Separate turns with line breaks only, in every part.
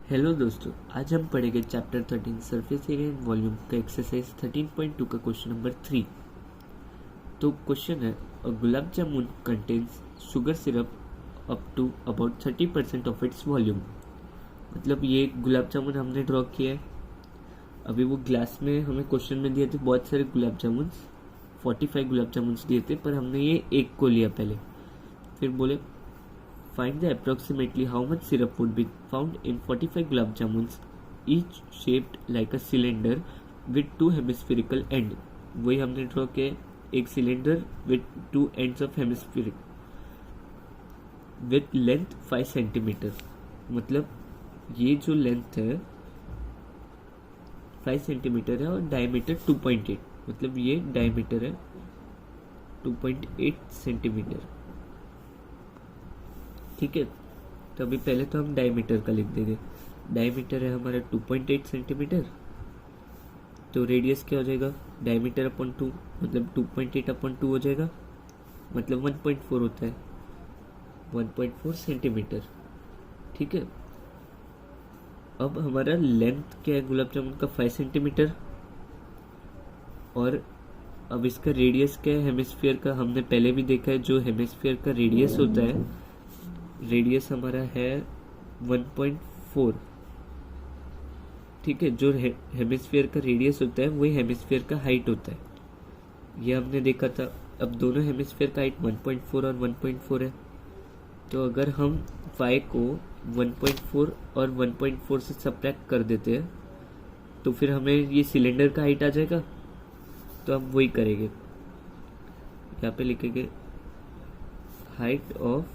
Hello दोस्तों, आज हम पढ़ेंगे chapter 13 surface area and volume का एक्सरसाइज 13.2 का क्वेश्चन नंबर 3। तो क्वेश्चन है, a gulab jamun contains sugar syrup up to about 30% of its volume. मतलब ये गुलाब जामुन हमने ड्रॉ किया है। अभी वो ग्लास में हमें क्वेश्चन में दिए थे बहुत सारे गुलाब जामुन, 45 गुलाब जामुन दिए थे, पर हमने ये एक को लिया पहले। फिर बोले find the approximately how much syrup would be found in 45 gulab jamuns, each shaped like a cylinder with two hemispherical end। वही हमने ड्रॉ किया, एक cylinder with two ends of hemispheric with length 5 centimetre. मतलब ये जो length है 5 centimetre है और डायमीटर 2.8, मतलब ये डायमीटर है 2.8 सेंटीमीटर। ठीक है, तो अभी पहले तो हम डायमीटर का लिख देंगे। डायमीटर है हमारा 2.8 सेंटीमीटर, तो रेडियस क्या हो जाएगा, डायमीटर अपॉन 2, मतलब 2.8 अपॉन 2 हो जाएगा, मतलब 1.4 होता है, 1.4 सेंटीमीटर। ठीक है, अब हमारा लेंथ क्या है गुलाब जामुन का, 5 सेंटीमीटर, और अब इसका रेडियस क्या है हेमिस्फीयर का, हमने पहले भी देखा है जो हेमिस्फीयर का रेडियस होता है, रेडियस हमारा है 1.4। ठीक है, जो हेमिस्फीयर का रेडियस होता है वही हेमिस्फीयर का हाइट होता है, ये हमने देखा था। अब दोनों हेमिस्फीयर का हाइट 1.4 और 1.4 है, तो अगर हम y को 1.4 और 1.4 से सब्ट्रैक्ट कर देते हैं तो फिर हमें ये सिलेंडर का हाइट आ जाएगा। तो हम वही करेंगे, यहाँ पे लिखेंगे height of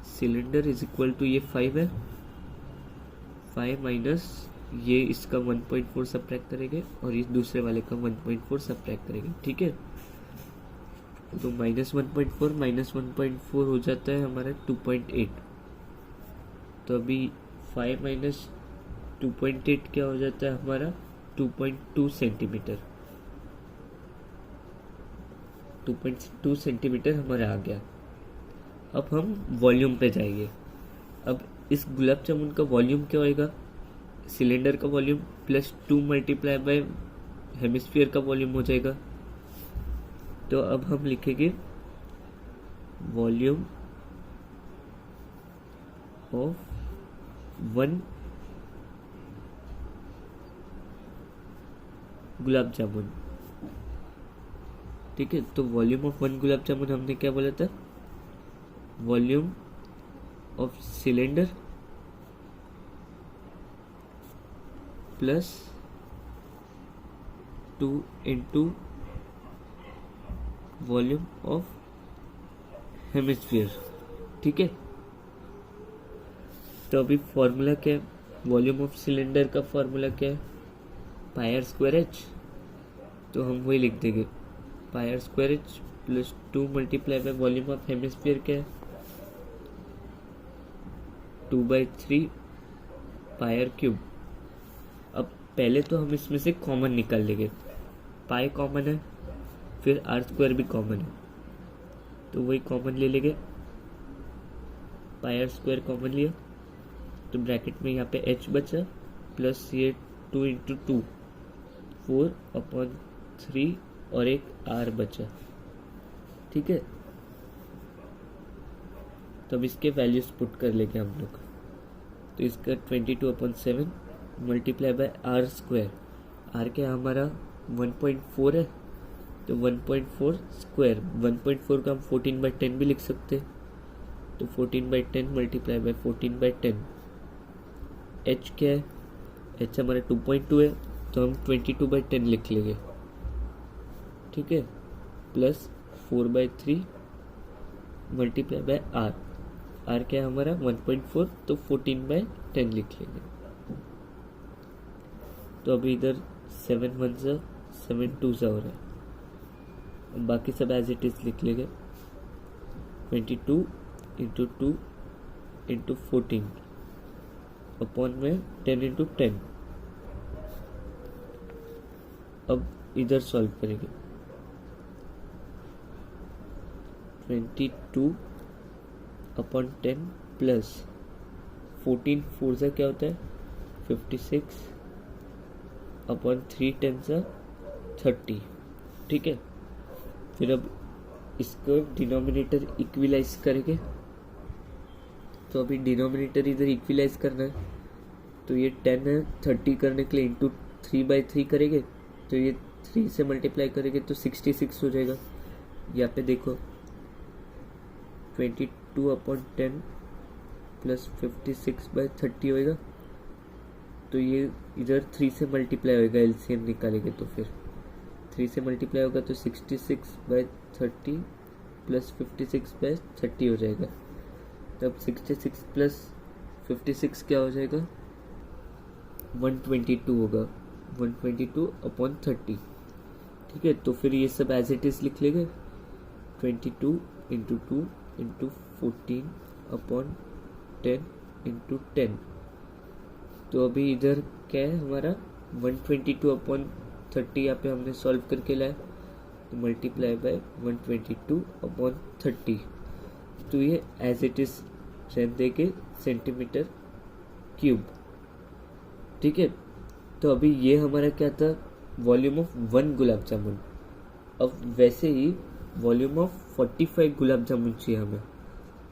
cylinder is equal to, ये 5 है, 5 माइनस ये इसका 1.4 सब्ट्रैक्ट करेंगे और इस दूसरे वाले का 1.4 सब्ट्रैक्ट करेंगे। ठीक है, तो -1.4 हो जाता है हमारा 2.8। तो अभी 5 माइनस 2.8 क्या हो जाता है हमारा 2.2 सेंटीमीटर। 2.2 सेंटीमीटर हमारा आ गया। अब हम वॉल्यूम पे जाएंगे। अब इस गुलाब जामुन का वॉल्यूम क्या होएगा, सिलेंडर का volume plus 2 multiply by hemisphere का वॉल्यूम हो जाएगा। तो अब हम लिखेंगे वॉल्यूम ऑफ 1 गुलाब जामुन। ठीक है, तो वॉल्यूम ऑफ 1 गुलाब जामुन हमने क्या बोला था, volume of cylinder plus 2 into volume of hemisphere. ठीक है, तो अभी फॉर्मूला क्या है, वॉल्यूम ऑफ सिलेंडर का फॉर्मूला क्या है, पाई स्क्वायर एच। तो हम वही लिख देंगे, pi square H plus 2 multiply by volume of hemisphere क्या है 2/3 पाई क्यूब। अब पहले तो हम इसमें से कॉमन निकाल लेंगे, पाई कॉमन है, फिर आर स्क्वायर भी कॉमन है, तो वही कॉमन ले लेंगे, पाई आर स्क्वायर कॉमन लिया, तो ब्रैकेट में यहाँ पे h बचा प्लस ये 2 इंटू 2 4/3 और एक r बचा। ठीक है, तो अब इसके वैल्यूज पुट कर लेंगे हम लोग। तो इसका 22/7 multiply by R square, R क्या हमारा 1.4 है, तो 1.4 स्क्वायर, 1.4 का हम 14/10 भी लिख सकते हैं, तो 14/10 मल्टीप्लाई बाय 14/10। h क्या है, h हमारा 2.2 है, तो हम 22/10 लिख लेंगे। ठीक है, plus 4/3 multiply by R, R क्या है हमारा 1.4, तो 14/10 लिख लेंगे। तो अभी इधर 7 1 7 2 हो रहा है, बाकी सब एज इट इज लिख लेंगे, 22 इंटू 2 इंटू 14 अपॉन में 10 इंटू 10। अब इधर सॉल्व करेंगे, 22/10 प्लस 14 4 से क्या होता है 56 अपॉन 3 10 से 30, ठीक है। फिर अब इसको डिनोमिनेटर इक्विलाइज करेंगे, तो अभी डिनोमिनेटर इधर इक्विलाइज करना है, तो ये 10 है, 30 करने के लिए इंटू 3/3 करेंगे, तो ये 3 से मल्टीप्लाई करेंगे तो 66 हो जाएगा। यहाँ पे देखो 22 अपॉन 10 प्लस 56/30 होएगा, तो ये इधर 3 से मल्टीप्लाई होएगा, एलसीएम निकालेंगे तो फिर 3 से मल्टीप्लाई होगा तो 66/30 प्लस 56/30 हो जाएगा। तब 66 प्लस 56 क्या हो जाएगा 122 होगा, 122 अपॉन 30, ठीक है। तो फिर ये सब एज इट इज लिख लेंगे, 22 इंटू 2 इंटू 14 अपॉन 10 इंटू 10। तो अभी इधर क्या है हमारा 122 अपॉन 30 यहाँ पे हमने सॉल्व करके लाया, तो मल्टीप्लाई बाय 122 अपॉन 30, तो ये एज इट इज रहने देंगे सेंटीमीटर क्यूब, ठीक है। तो अभी ये हमारा क्या था वॉल्यूम ऑफ 1 गुलाब जामुन। अब वैसे ही वॉल्यूम ऑफ 45 गुलाब जामुन चाहिए हमें,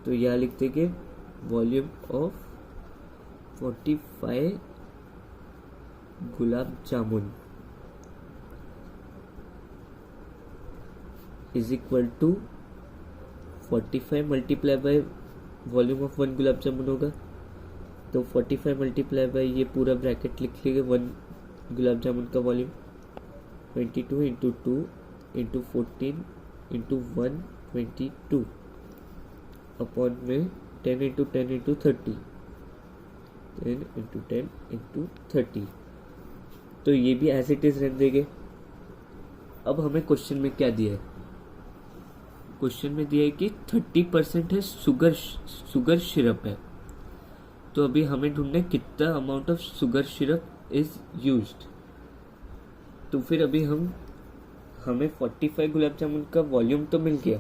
तो यहाँ लिख देंगे volume of 45 gulab jamun is equal to 45 multiply by volume of 1 gulab jamun होगा, तो 45 मल्टीप्लाई बाय ये पूरा ब्रैकेट लिख लेंगे 1 गुलाब जामुन का volume 22 into 2 into 14 into 122 upon में 10 इंटू 10 इंटू 30, 10 इंटू 10 इंटू 30। तो ये भी एज इट इज रहने देंगे। अब हमें क्वेश्चन में क्या दिया है, क्वेश्चन में दिया है कि 30% है शुगर सिरप है, तो अभी हमें ढूंढना है कितना amount of sugar syrup is used. तो फिर अभी हमें 45 गुलाब जामुन का वॉल्यूम तो मिल गया,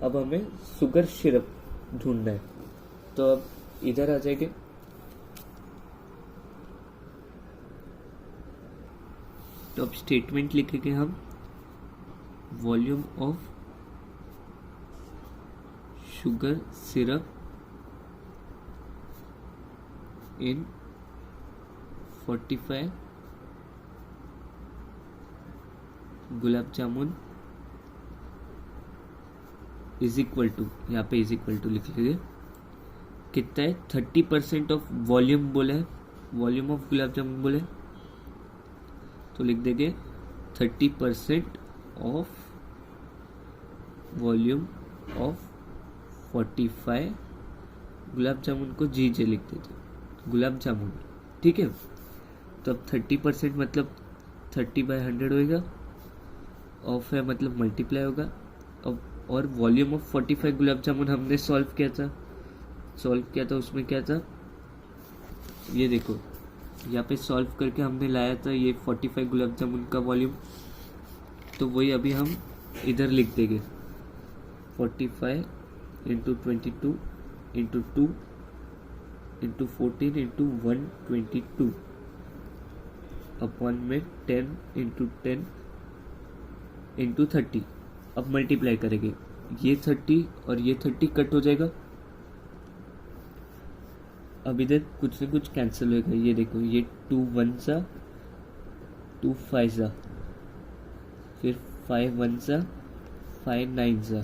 अब हमें शुगर सिरप ढूंढना है, तो अब इधर आ जाएंगे, तो अब स्टेटमेंट लिखेंगे हम volume of sugar syrup in 45 gulab jamun is equal to, यहाँ पे इज इक्वल टू लिख लीजिए, कितना है 30% ऑफ वॉल्यूम बोला है, वॉल्यूम ऑफ गुलाब जामुन बोले, तो लिख देंगे 30% ऑफ वॉल्यूम ऑफ 45 गुलाब जामुन को जीजे लिख देते गुलाब जामुन, ठीक है। तो अब 30% मतलब 30/100 होएगा, ऑफ है मतलब मल्टीप्लाई होगा। अब और वॉल्यूम ऑफ 45 गुलाब जामुन हमने सॉल्व किया था उसमें क्या था, ये देखो यहाँ पे सॉल्व करके हमने लाया था ये 45 गुलाब जामुन का वॉल्यूम, तो वही अभी हम इधर लिख देंगे 45 into 22 into 2 into 14 into 122 upon में 10 इंटू 10 इंटू 30। अब मल्टीप्लाई करेंगे, ये 30 और ये 30 कट हो जाएगा, अब इधर कुछ न कुछ कैंसिल होगा, ये देखो ये 2 1 सा 2 5 सा, फिर 5 1 सा 5 9 सा,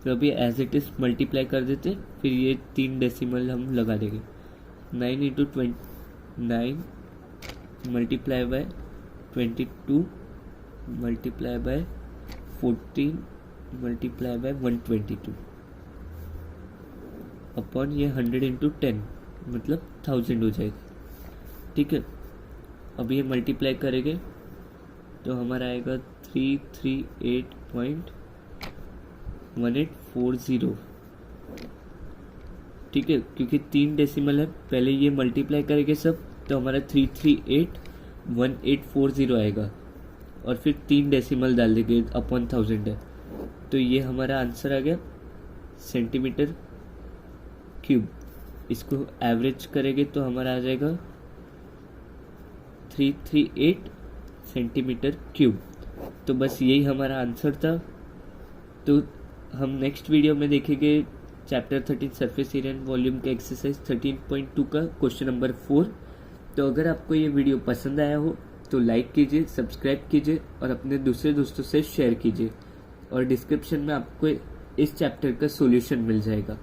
फिर अभी एज इट इज मल्टीप्लाई कर देते, फिर ये 3 डेसिमल हम लगा देंगे, 9 into 9 multiply by 22 multiply by 14 multiply by 122 upon ये 100 इंटू 10 मतलब 1000 हो जाएगा, ठीक है। अब ये मल्टीप्लाई करेंगे तो हमारा आएगा 338.1840, ठीक है, क्योंकि 3 डेसिमल है, पहले ये मल्टीप्लाई करेंगे सब, तो हमारा 3381840 आएगा, और फिर 3 डेसिमल डाल देंगे अपॉन 1000 है, तो ये हमारा आंसर आ गया सेंटीमीटर क्यूब। इसको एवरेज करेंगे तो हमारा आ जाएगा 338 सेंटीमीटर क्यूब। तो बस यही हमारा आंसर था। तो हम नेक्स्ट वीडियो में देखेंगे chapter 13 surface area and volume के एक्सरसाइज 13.2 का क्वेश्चन नंबर 4। तो अगर आपको ये वीडियो पसंद आया हो तो लाइक कीजिए, सब्सक्राइब कीजिए और अपने दूसरे दोस्तों से शेयर कीजिए। और डिस्क्रिप्शन में आपको इस चैप्टर का सॉल्यूशन मिल जाएगा।